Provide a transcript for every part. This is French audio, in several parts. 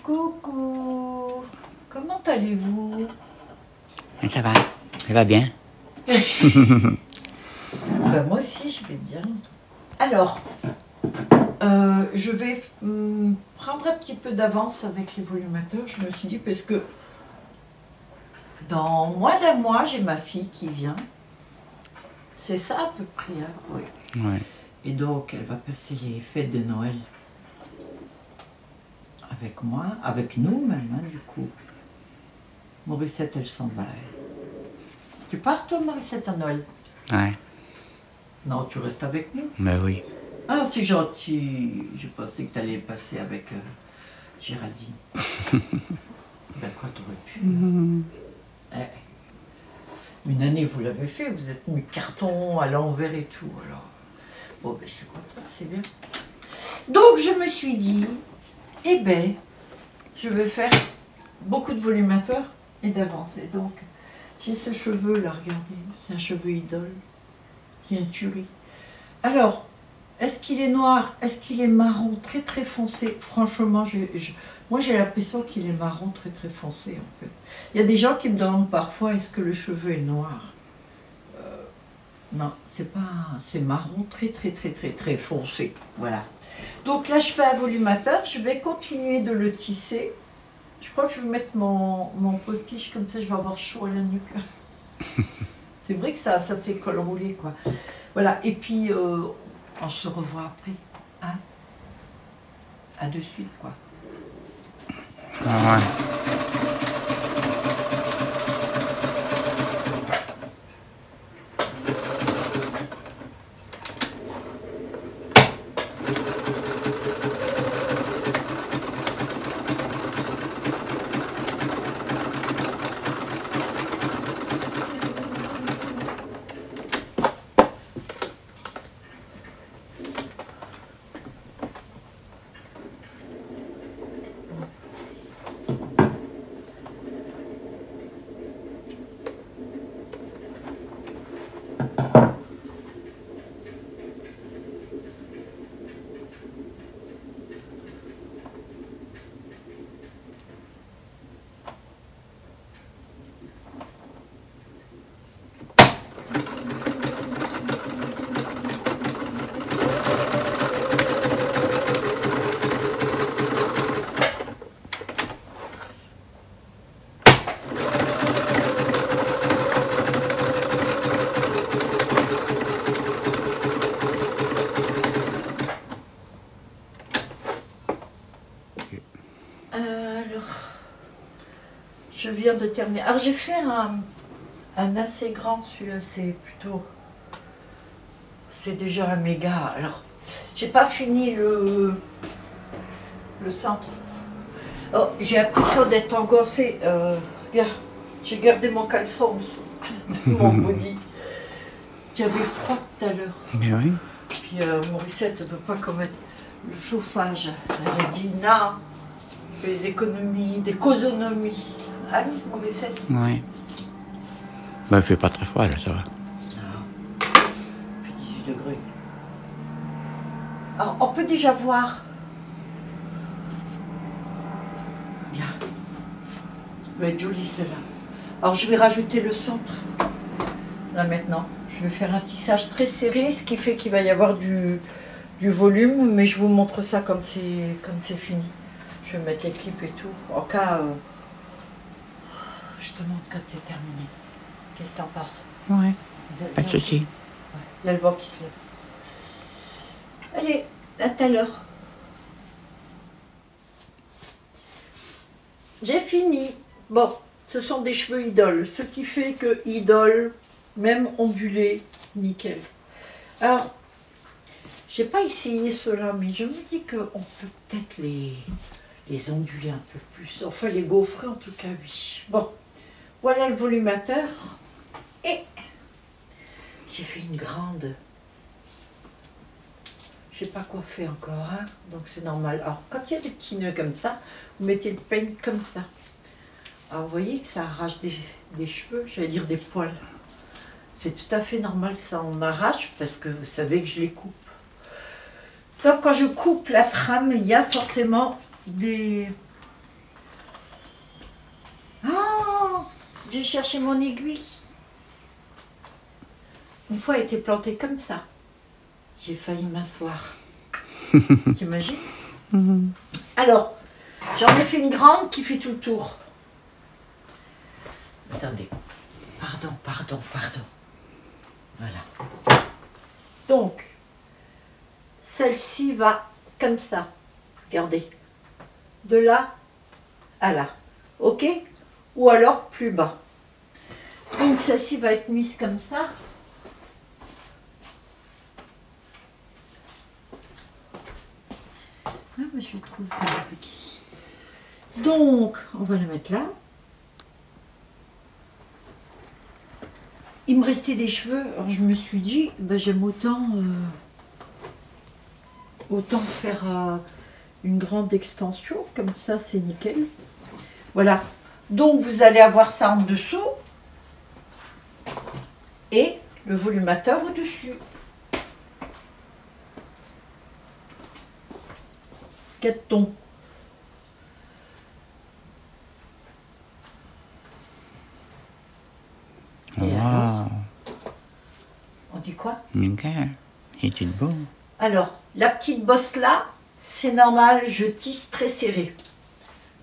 Coucou, comment allez-vous? Ça va bien. Ben, moi aussi, je vais bien. Alors, je vais prendre un petit peu d'avance avec les volumateurs, je me suis dit, parce que dans moins d'un mois, j'ai ma fille qui vient. C'est ça à peu près, hein, oui. Ouais. Et donc, elle va passer les fêtes de Noël avec moi, avec nous même, hein, du coup. Morissette, elle s'en va. Tu pars, toi, Morissette, à Noël? Ouais. Non, tu restes avec nous. Ben oui. Ah, c'est gentil. Je pensais que tu allais passer avec Géraldine. Ben quoi, t'aurais pu. Une année, vous l'avez fait, vous êtes mis carton à l'envers et tout. Alors, bon, ben, je suis contente, c'est bien. Donc, je me suis dit, eh ben, je vais faire beaucoup de volumateurs et d'avancer. Donc, j'ai ce cheveu là, regardez, c'est un cheveu idole, qui est une tuerie. Alors, est-ce qu'il est noir? Est-ce qu'il est marron? Très très foncé. Franchement, moi j'ai l'impression qu'il est marron très très foncé en fait. Il y a des gens qui me demandent parfois est-ce que le cheveu est noir? Non, c'est pas. C'est marron très très très très très foncé. Voilà. Donc là je fais un volumateur, je vais continuer de le tisser. Je crois que je vais mettre mon postiche comme ça, je vais avoir chaud à la nuque. C'est vrai que ça fait col roulé quoi. Voilà, et puis on se revoit après. Hein? À de suite quoi. Ah ouais. Je viens de terminer. Alors j'ai fait un assez grand, celui-là c'est plutôt... C'est déjà un méga. Alors, j'ai pas fini le centre. Oh, j'ai l'impression d'être engoncée. Regarde, j'ai gardé mon caleçon en dessous de mon body. J'avais froid tout à l'heure. Mais oui. Puis Morissette ne veut pas commettre le chauffage. Elle a dit non, fais des économies, des causonomies. Ah oui, Morissette? Ouais. Ben, il fait pas très froid, là, ça va. Non. Il fait 18 degrés. Alors, on peut déjà voir. Bien. Elle va être jolie celle-là. Alors, je vais rajouter le centre. Là maintenant. Je vais faire un tissage très serré, ce qui fait qu'il va y avoir du volume, mais je vous montre ça quand c'est fini. Je vais mettre les clips et tout. En cas, je te montre quand c'est terminé. Qu'est-ce que t'en penses? Ouais. Pas de souci. Ouais. Il y a le vent qui se lève. Allez, à tout à l'heure. J'ai fini. Bon, ce sont des cheveux idoles, ce qui fait que idole, même ondulé, nickel. Alors, j'ai pas essayé cela, mais je me dis qu'on peut peut-être les onduler un peu plus. Enfin, les gaufrer en tout cas, oui. Bon, voilà le volumateur. Et j'ai fait une grande... Je sais pas quoi faire encore, hein, donc c'est normal. Alors, quand il y a des petits nœuds comme ça, vous mettez le peigne comme ça. Alors, vous voyez que ça arrache des cheveux, j'allais dire des poils. C'est tout à fait normal que ça en arrache, parce que vous savez que je les coupe. Donc, quand je coupe la trame, il y a forcément des J'ai cherché mon aiguille. Une fois, elle était plantée comme ça. J'ai failli m'asseoir. T'imagines? Alors, j'en ai fait une grande qui fait tout le tour. Attendez. Pardon. Voilà. Donc, celle-ci va comme ça. Regardez. De là à là. Ok? Ou alors plus bas. Donc, celle-ci va être mise comme ça. Ah, mais je trouve que c'est petit. Donc, on va le mettre là. Il me restait des cheveux, alors je me suis dit, ben, j'aime autant faire une grande extension, comme ça c'est nickel. Voilà, donc vous allez avoir ça en dessous et le volumateur au-dessus. 4 tons. Et alors, on dit quoi? Nickel. C'est beau. Alors, la petite bosse là, c'est normal, je tisse très serré.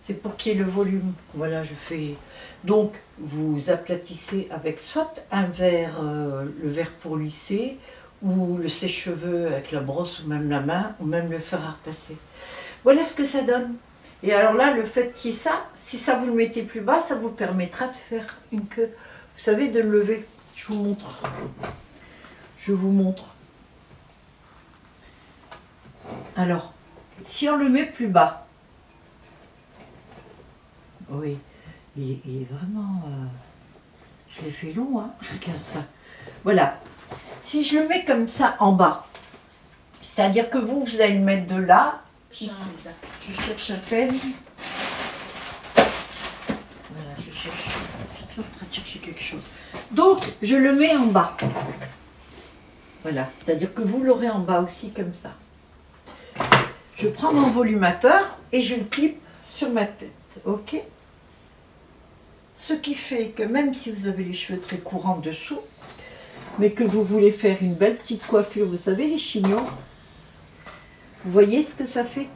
C'est pour qu'il y ait le volume. Voilà, je fais... Donc, vous aplatissez avec soit un verre, le verre pour lisser, ou le sèche-cheveux avec la brosse ou même la main, ou même le fer à repasser. Voilà ce que ça donne. Et alors là, le fait qu'il y ait ça, si ça vous le mettez plus bas, ça vous permettra de faire une queue. Vous savez, de le lever. Je vous montre. Je vous montre. Alors, si on le met plus bas, oui, il est vraiment... je l'ai fait long, hein. Regarde ça. Voilà. Si je le mets comme ça en bas, c'est-à-dire que vous allez le mettre de là. Je cherche à peine. Voilà, je cherche. Je suis en train de chercher quelque chose. Donc, je le mets en bas. Voilà, c'est-à-dire que vous l'aurez en bas aussi comme ça. Je prends mon volumateur et je le clip sur ma tête, ok? Ce qui fait que même si vous avez les cheveux très courts en dessous, mais que vous voulez faire une belle petite coiffure, vous savez les chignons, vous voyez ce que ça fait?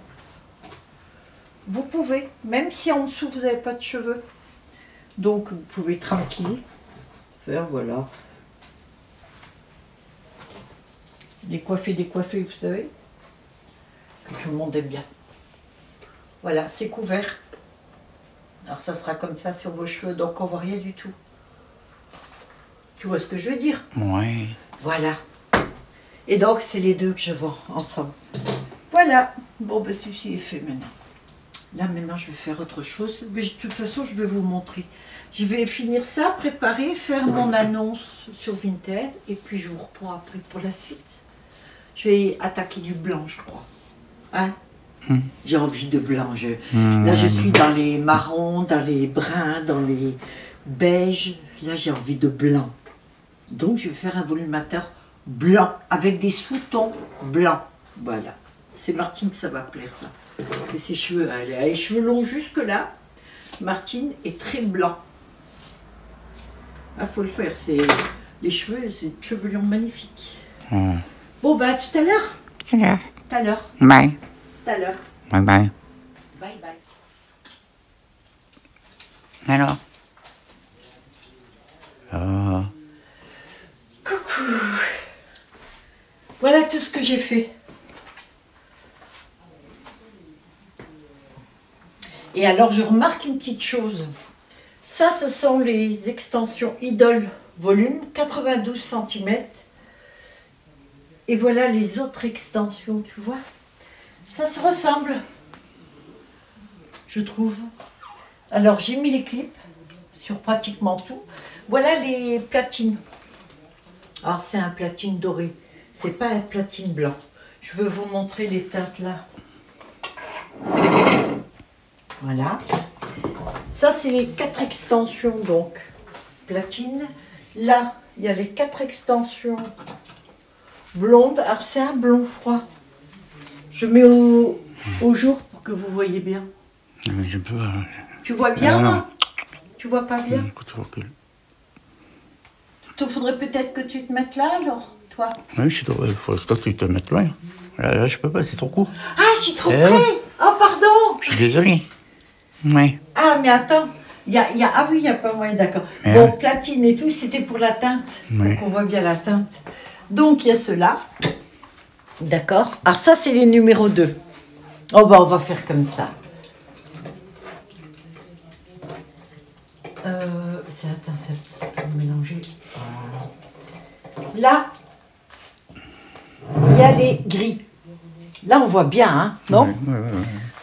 Vous pouvez, même si en dessous vous n'avez pas de cheveux. Donc vous pouvez tranquille faire, voilà. Décoiffer, vous savez, que tout le monde aime bien. Voilà, c'est couvert. Alors ça sera comme ça sur vos cheveux, donc on voit rien du tout. Tu vois ce que je veux dire? Oui. Voilà. Et donc c'est les deux que je vends ensemble. Voilà. Bon, ben celui-ci est fait maintenant. Là maintenant je vais faire autre chose. Mais de toute façon je vais vous montrer. Je vais finir ça, préparer, faire mon annonce sur Vinted. Et puis je vous reprends après pour la suite. Je vais attaquer du blanc, je crois. Hein? J'ai envie de blanc. Là, je suis dans les marrons, dans les bruns, dans les beiges. Là, j'ai envie de blanc. Donc, je vais faire un volumateur blanc avec des sous-tons blancs. Voilà. C'est Martine, ça va plaire, ça. C'est ses cheveux. Elle a les cheveux longs jusque-là. Martine est très blanc. Il faut le faire. Les cheveux, c'est une chevelure magnifique. Bon, bah, à tout à l'heure. Tout à l'heure. Tout à l'heure. Bye. Tout à l'heure. Bye bye. Bye bye. Alors. Oh. Coucou. Voilà tout ce que j'ai fait. Et alors je remarque une petite chose. Ça, ce sont les extensions Idol volume, 92 cm. Et voilà les autres extensions, tu vois. Ça se ressemble, je trouve. Alors j'ai mis les clips sur pratiquement tout. Voilà les platines. Alors c'est un platine doré, c'est pas un platine blanc. Je veux vous montrer les teintes là. Voilà. Ça c'est les 4 extensions donc platine. Là il y a les 4 extensions blondes. Alors c'est un blond froid. Je mets au jour pour que vous voyez bien. Je peux. Tu vois bien? Non. Tu vois pas bien? Écoute, je recule. Il faudrait peut-être que tu te mettes là alors, toi. Oui, il faudrait que toi tu te mettes loin. Là, je peux pas, c'est trop court. Ah, je suis trop près. Oh, pardon. Je suis désolé. Ouais. Ah, mais attends. Ah oui, il n'y a pas moyen, d'accord. Mais Bon, ouais. platine et tout, c'était pour la teinte. Ouais. Donc, on voit bien la teinte. Donc, il y a ceux-là. D'accord. Alors, ça, c'est les numéros 2. Oh, bah, on va faire comme ça. Attends, ça peut mélanger. Là, il y a les gris. Là, on voit bien, hein, non? Ouais.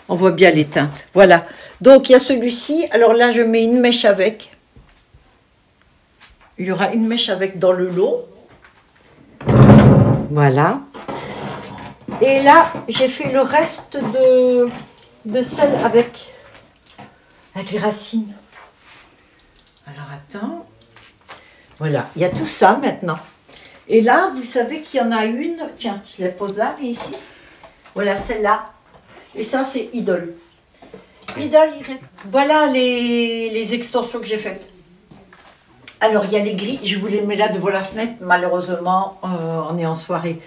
On voit bien les teintes. Voilà. Donc, il y a celui-ci. Alors là, je mets une mèche avec. Il y aura une mèche avec dans le lot. Voilà. Et là, j'ai fait le reste de celle avec les racines. Alors, attends. Voilà. Il y a tout ça maintenant. Et là, vous savez qu'il y en a une. Tiens, je la pose là, ici. Voilà, celle-là. Et ça, c'est Idole. Idole, il reste... Voilà les extensions que j'ai faites. Alors, il y a les gris. Je vous les mets là devant la fenêtre. Malheureusement, on est en soirée.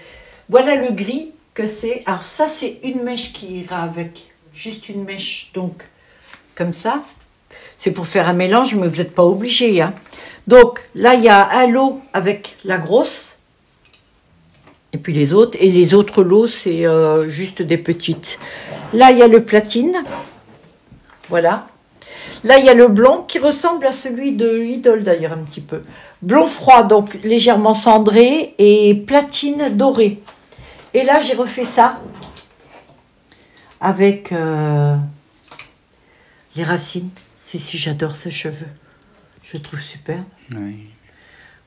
Voilà le gris que c'est. Alors, ça, c'est une mèche qui ira avec. Juste une mèche, donc, comme ça. C'est pour faire un mélange, mais vous n'êtes pas obligé. Hein. Donc, là, il y a un lot avec la grosse. Et puis les autres. Et les autres lots, c'est juste des petites. Là, il y a le platine. Voilà. Là, il y a le blond qui ressemble à celui de Idole, d'ailleurs, un petit peu. Blond froid, donc légèrement cendré. Et platine dorée. Et là, j'ai refait ça. Avec les racines. Celui-ci, j'adore ses cheveux. Je le trouve super. Oui.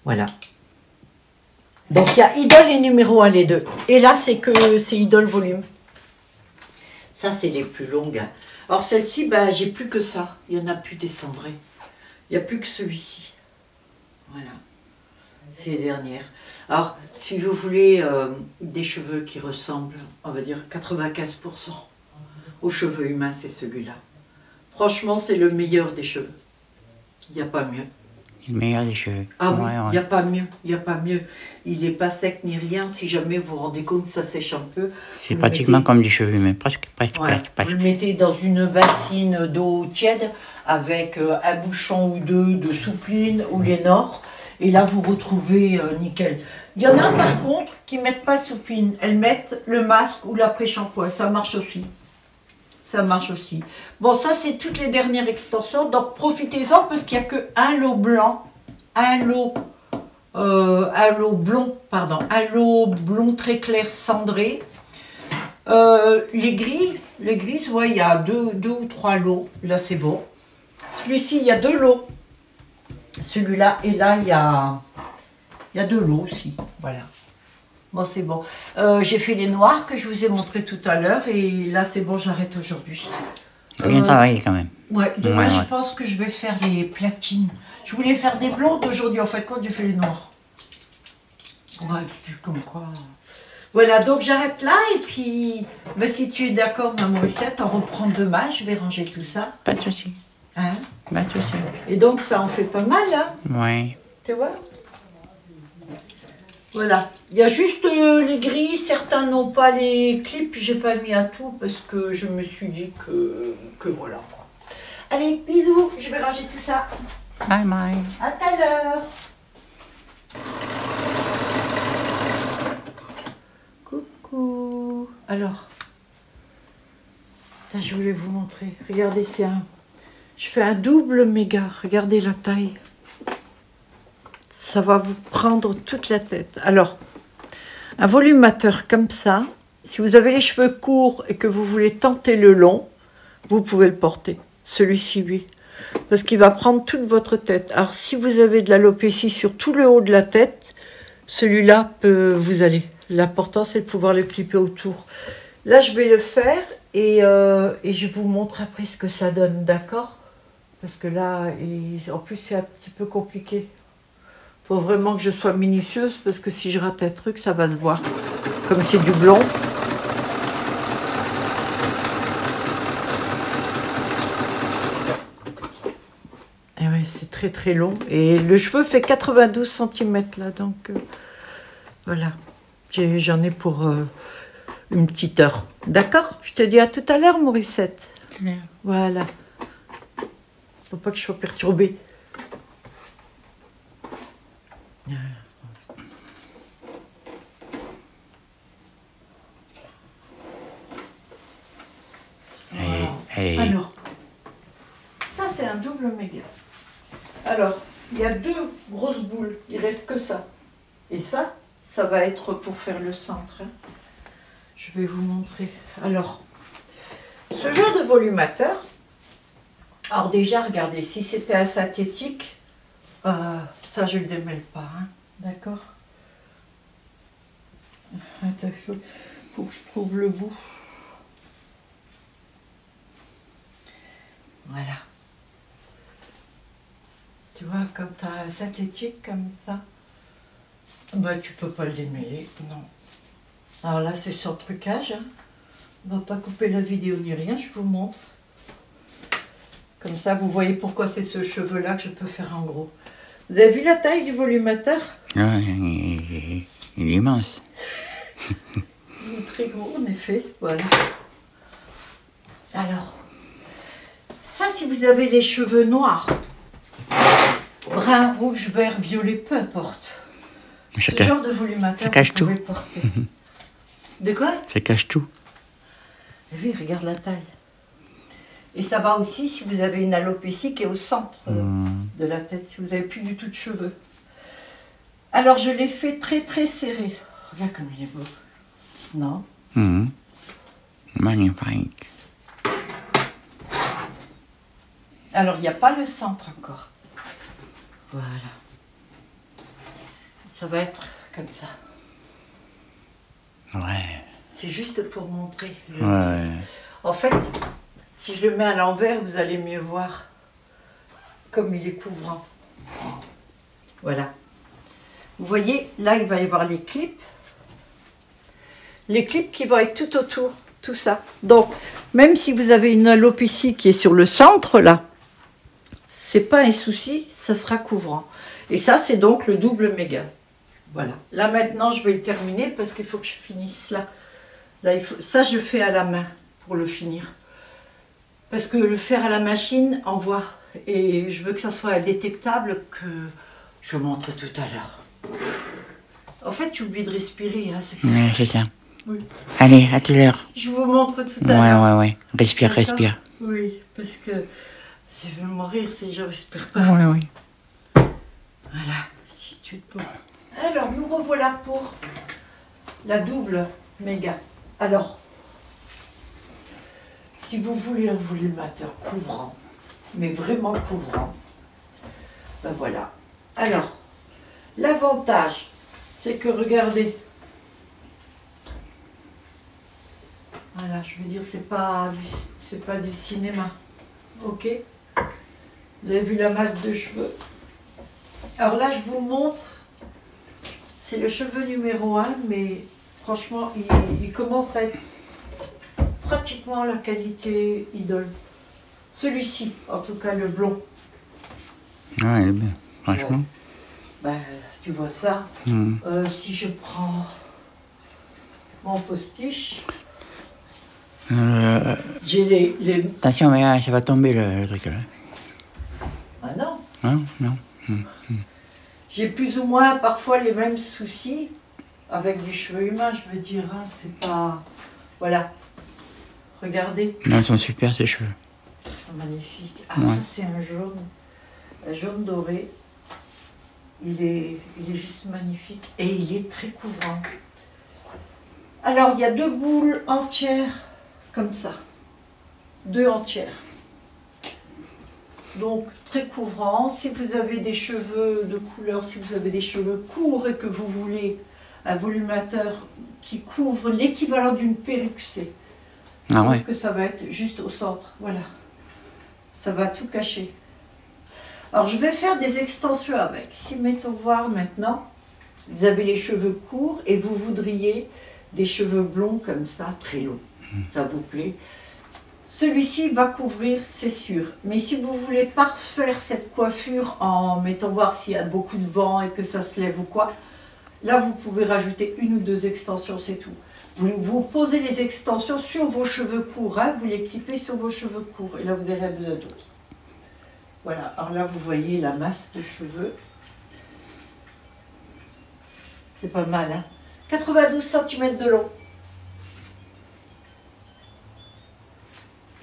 Voilà. Donc, il y a Idole et numéro 1, les deux. Et là, c'est Idole volume. Ça, c'est les plus longues. Hein. Alors, celle-ci, bah, j'ai plus que ça. Il n'y en a plus des cendrés. Il n'y a plus que celui-ci. Voilà. C'est les dernières. Alors, si vous voulez des cheveux qui ressemblent, on va dire 95% aux cheveux humains, c'est celui-là. Franchement, c'est le meilleur des cheveux. Il n'y a pas mieux. Le meilleur des cheveux. Ah oui, il n'y a pas mieux, il n'y a pas mieux. Il n'est pas sec ni rien, si jamais vous vous rendez compte que ça sèche un peu. C'est pratiquement comme du cheveu, mais presque. Ouais, vous le mettez dans une bassine d'eau tiède avec un bouchon ou deux de soupline ou Lénore. Et là, vous retrouvez nickel. Il y en a par contre qui ne mettent pas de soupline. Elles mettent le masque ou l'après-shampoing. Ça marche aussi. Ça marche aussi. Bon, ça, c'est toutes les dernières extensions. Donc, profitez-en parce qu'il n'y a qu'un lot blanc, un lot blond, pardon, un lot blond très clair cendré. Les gris, ouais, il y a deux ou trois lots. Là, c'est bon. Celui-ci, il y a 2 lots. Celui-là, et là, il y a 2 lots aussi. Voilà. Bon, c'est bon. J'ai fait les noirs que je vous ai montré tout à l'heure. Et là, c'est bon, j'arrête aujourd'hui. Bien travaillé quand même. Ouais, demain, Ouais. je pense que je vais faire les platines. Je voulais faire des blondes aujourd'hui. En fait, quand j'ai fait les noirs. Ouais, comme quoi. Voilà, donc j'arrête là. Et puis, bah, si tu es d'accord, maman Lucette, on reprend demain. Je vais ranger tout ça. Pas de souci. Hein? Pas de souci. Et donc, ça en fait pas mal, hein? Ouais. Tu vois? Voilà. Il y a juste les gris. Certains n'ont pas les clips. J'ai pas mis à tout parce que je me suis dit que voilà. Allez, bisous. Je vais ranger tout ça. Bye bye. À tout à l'heure. Coucou. Alors, ça, je voulais vous montrer. Regardez, je fais un double méga. Regardez la taille. Ça va vous prendre toute la tête. Alors, un volumateur comme ça, si vous avez les cheveux courts et que vous voulez tenter le long, vous pouvez le porter. Celui-ci, oui. Parce qu'il va prendre toute votre tête. Alors, si vous avez de l'alopécie sur tout le haut de la tête, celui-là peut vous aller. L'important, c'est de pouvoir le clipper autour. Là, je vais le faire et je vous montre après ce que ça donne, d'accord? Parce que là, en plus, c'est un petit peu compliqué. Il faut vraiment que je sois minutieuse parce que si je rate un truc, ça va se voir. Comme c'est du blond. Eh oui. très très long. Et le cheveu fait 92 cm là, donc voilà. J'en ai pour une petite heure. D'accord? Je te dis à tout à l'heure, Morissette. Voilà. Faut pas que je sois perturbée. Hey. Alors, ça c'est un double méga. Alors, il y a deux grosses boules, il reste que ça. Et ça va être pour faire le centre. Hein. Je vais vous montrer. Alors, ce genre de volumateur, alors déjà, regardez, si c'était un synthétique, ça je ne le démêle pas, hein. D'accord? Attends, faut que je trouve le bout. Voilà. Tu vois, quand tu as un synthétique comme ça, bah, tu peux pas le démêler, non. Alors là, c'est sans trucage. Hein. On va pas couper la vidéo ni rien, je vous montre. Comme ça, vous voyez pourquoi c'est ce cheveu-là que je peux faire en gros. Vous avez vu la taille du volumateur? Ah, il est immense. Il est très gros, en effet. Voilà. Alors, ça, si vous avez les cheveux noirs, brun, rouge, vert, violet, peu importe. Ce genre de volumateur, vous pouvez le porter. De quoi? Ça cache tout. Oui, regarde la taille. Et ça va aussi si vous avez une alopécie qui est au centre de la tête, si vous n'avez plus du tout de cheveux. Alors, je l'ai fait très très serré. Regarde comme il est beau. Non? Magnifique. Alors, il n'y a pas le centre encore. Voilà. Ça va être comme ça. Ouais. C'est juste pour montrer. Ouais. En fait, si je le mets à l'envers, vous allez mieux voir comme il est couvrant. Voilà. Vous voyez, là, il va y avoir les clips. Les clips qui vont être tout autour, tout ça. Donc, même si vous avez une alopécie qui est sur le centre, là, c'est pas un souci, ça sera couvrant. Et ça, c'est donc le double méga. Voilà. Là, maintenant, je vais le terminer parce qu'il faut que je finisse là. Là, il faut... Ça, je fais à la main pour le finir. Parce que le faire à la machine envoie. Et je veux que ça soit indétectable, que je vous montre tout à l'heure. En fait, j'oublie de respirer. Hein, c'est ça. Oui. Allez, à tout à l'heure. Je vous montre tout à l'heure. Ouais. Respire, respire. Oui, parce que si je veux mourir si je ne respire pas. Oui. Voilà, si tu te poses. Alors, nous revoilà pour la double méga. Alors, si vous voulez un volumateur couvrant, mais vraiment couvrant, ben voilà. Alors, l'avantage, c'est que regardez, voilà, je veux dire, c'est pas du cinéma, ok? Vous avez vu la masse de cheveux. Alors là, je vous montre, c'est le cheveu numéro 1, mais franchement, il commence à être pratiquement la qualité idole. Celui-ci, en tout cas, le blond. Ouais, il est bien, franchement. Ben, tu vois ça. Si je prends mon postiche, j'ai les... Attention, mais ça va tomber le truc là. Ah non. Non. J'ai plus ou moins parfois les mêmes soucis avec du cheveu humain, je veux dire. Hein, c'est pas... Voilà. Regardez. Non, ils sont super ces cheveux. Ils sont magnifiques. Ah, ouais. Ça c'est un jaune. Un jaune doré. Il est juste magnifique. Et il est très couvrant. Alors, il y a 2 boules entières, comme ça. 2 entières. Donc, très couvrant. Si vous avez des cheveux de couleur, si vous avez des cheveux courts et que vous voulez un volumateur qui couvre l'équivalent d'une perruque, sauf que ça va être juste au centre. Voilà. Ça va tout cacher. Alors, je vais faire des extensions avec. Si, mettons voir maintenant, vous avez les cheveux courts et vous voudriez des cheveux blonds comme ça, très longs. Ça vous plaît. celui-ci va couvrir, c'est sûr. Mais si vous voulez parfaire cette coiffure en mettant voir s'il y a beaucoup de vent et que ça se lève ou quoi, là vous pouvez rajouter 1 ou 2 extensions, c'est tout. Vous posez les extensions sur vos cheveux courts, hein, vous les clippez sur vos cheveux courts et là vous n'aurez besoin d'autres. Voilà, alors là vous voyez la masse de cheveux. C'est pas mal, hein. 92 cm de long.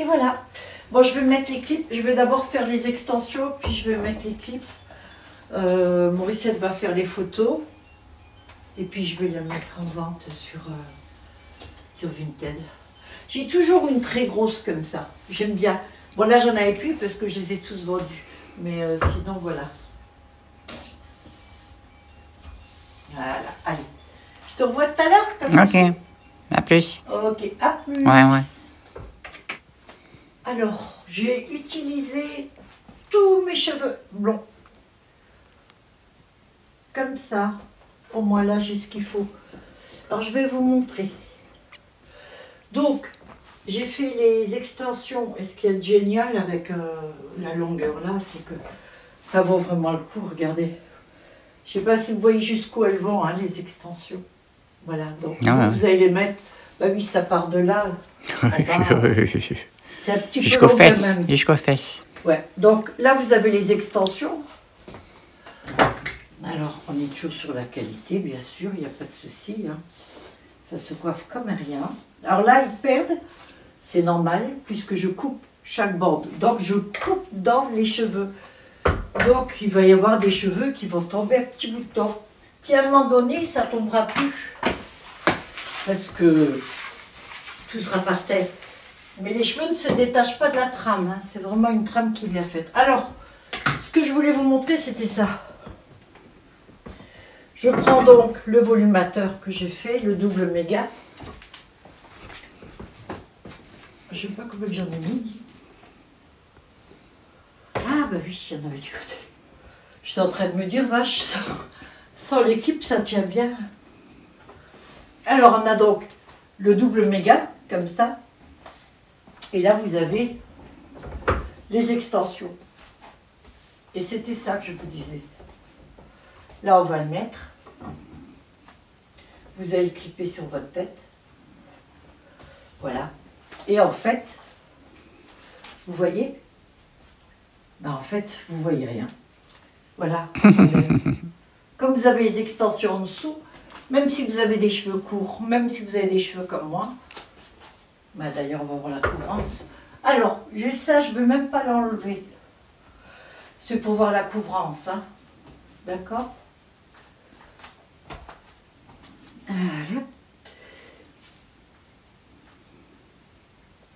Et voilà. Bon, je vais mettre les clips. Je vais d'abord faire les extensions, puis je vais mettre les clips. Morissette va faire les photos. Et puis je vais les mettre en vente sur Vinted. J'ai toujours une très grosse comme ça. J'aime bien. Bon, là, j'en avais plus parce que je les ai tous vendus. Mais sinon, voilà. Voilà. Allez. Je te revois tout à l'heure. Ok. À plus. Ok, à plus. Ouais. Alors, j'ai utilisé tous mes cheveux blonds. Comme ça. Au moins là, j'ai ce qu'il faut. Alors, je vais vous montrer. Donc, j'ai fait les extensions. Et ce qui est génial avec la longueur là, c'est que ça vaut vraiment le coup. Regardez. Je ne sais pas si vous voyez jusqu'où elles vont, hein, les extensions. Voilà, donc vous allez les mettre. Bah oui, ça part de là. C'est un petit peu Jusqu'aux long fesses. quand même. Jusqu'aux fesses. Ouais, donc là vous avez les extensions. Alors on est toujours sur la qualité, bien sûr, il n'y a pas de souci. Hein. Ça se coiffe comme rien. Alors là ils perdent, c'est normal, puisque je coupe chaque bande. Donc je coupe dans les cheveux. Donc il va y avoir des cheveux qui vont tomber un petit bout de temps. Puis à un moment donné, ça ne tombera plus. Parce que tout sera par terre. Mais les cheveux ne se détachent pas de la trame. Hein. C'est vraiment une trame qui est bien faite. Alors, ce que je voulais vous montrer, c'était ça. Je prends donc le volumateur que j'ai fait, le double méga. Je ne sais pas combien j'en ai mis. Ah bah oui, il y en avait du côté. J'étais en train de me dire, vache, sans l'équipe, ça tient bien. Alors, on a donc le double méga, comme ça. Et là, vous avez les extensions. Et c'était ça que je vous disais. Là, on va le mettre. Vous allez le clipper sur votre tête. Voilà. Et en fait, vous voyez? Ben, en fait, vous voyez rien. Voilà. Comme vous avez les extensions en dessous, même si vous avez des cheveux courts, même si vous avez des cheveux comme moi, ben d'ailleurs, on va voir la couvrance. Alors, j'ai ça, je ne veux même pas l'enlever. C'est pour voir la couvrance, hein. D'accord? Voilà.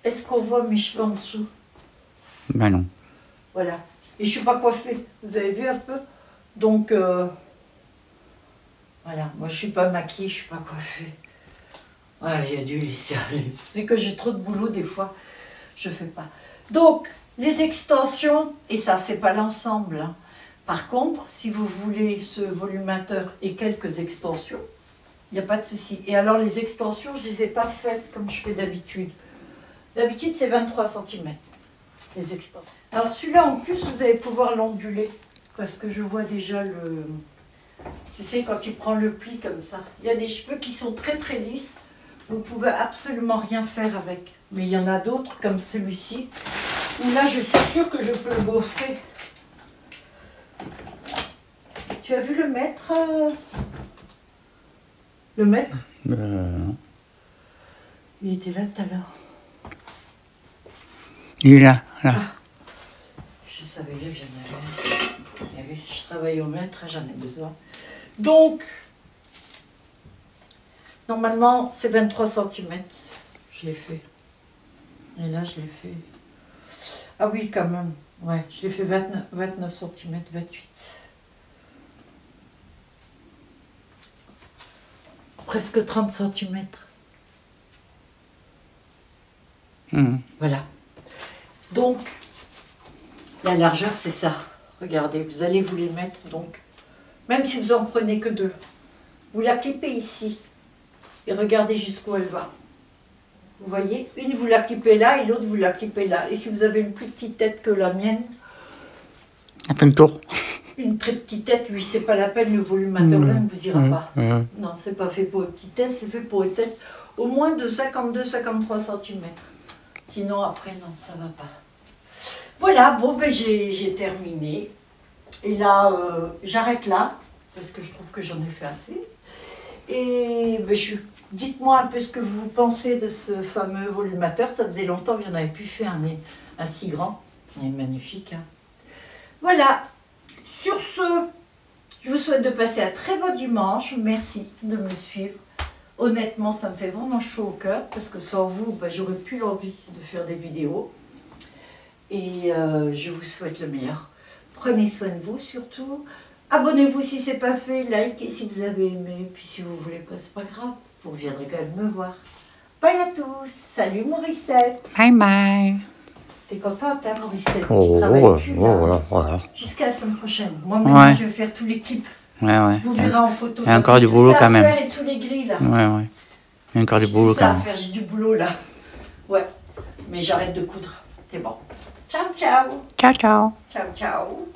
Est-ce qu'on voit mes cheveux en dessous? Ben non. Voilà. Et je ne suis pas coiffée. Vous avez vu un peu? Donc, voilà. Moi, je ne suis pas maquillée, je ne suis pas coiffée. Ouais, il y a dû laisser aller. C'est que j'ai trop de boulot des fois. Je ne fais pas. Donc, les extensions, et ça, c'est pas l'ensemble. Hein. Par contre, si vous voulez ce volumateur et quelques extensions, il n'y a pas de souci. Et alors, les extensions, je ne les ai pas faites comme je fais d'habitude. D'habitude, c'est 23 cm, les extensions. Alors, celui-là, en plus, vous allez pouvoir l'onduler. Parce que je vois déjà le... Tu sais, quand il prend le pli comme ça. Il y a des cheveux qui sont très très lisses. Vous ne pouvez absolument rien faire avec. Mais il y en a d'autres, comme celui-ci, où là, je suis sûre que je peux le gaufrer. Tu as vu le maître Le maître Non. Il était là tout à l'heure. Il est là. Ah, je savais bien que j'en avais. Eh oui, je travaille au maître, j'en ai besoin. Donc, normalement, c'est 23 cm. Je l'ai fait. Et là, je l'ai fait. Ah oui, quand même. Ouais, je l'ai fait 29 cm, 28. Presque 30 cm. Voilà. Donc, la largeur, c'est ça. Regardez, vous allez vous les mettre, donc, même si vous en prenez que 2, vous la clipez ici et regardez jusqu'où elle va. Vous voyez, une vous la clippez là et l'autre vous la clippez là. Et si vous avez une plus petite tête que la mienne, Elle fait le tour. une très petite tête, lui, c'est pas la peine, le volumateur là ne vous ira pas. Non, c'est pas fait pour une petite tête, c'est fait pour une tête au moins de 52-53 cm. Sinon, après, non, ça va pas. Voilà, bon, ben j'ai terminé. Et là, j'arrête là, parce que je trouve que j'en ai fait assez. Et ben, dites-moi un peu ce que vous pensez de ce fameux volumateur. Ça faisait longtemps que j'en avais plus fait un si grand. Il est magnifique. Hein. Voilà. Sur ce, je vous souhaite de passer un très beau dimanche. Merci de me suivre. Honnêtement, ça me fait vraiment chaud au cœur, parce que sans vous, ben, j'aurais plus l'envie de faire des vidéos. Et je vous souhaite le meilleur. Prenez soin de vous surtout. Abonnez-vous si ce n'est pas fait, likez si vous avez aimé. Puis si vous voulez pas, c'est pas grave. Vous viendrez quand même me voir. Bye à tous. Salut Morissette. Bye bye. T'es contente, hein, Morissette? Oh, voilà. Jusqu'à la semaine prochaine. Moi maintenant, Ouais. je vais faire tous les clips. Ouais. Vous verrez en photo. Il y a encore du boulot quand même. Et tous les grilles là. Ouais. Il y a encore du boulot quand même. J'ai du boulot là. Ouais. Mais j'arrête de coudre. C'est bon. Ciao, ciao. Ciao. Ciao, ciao.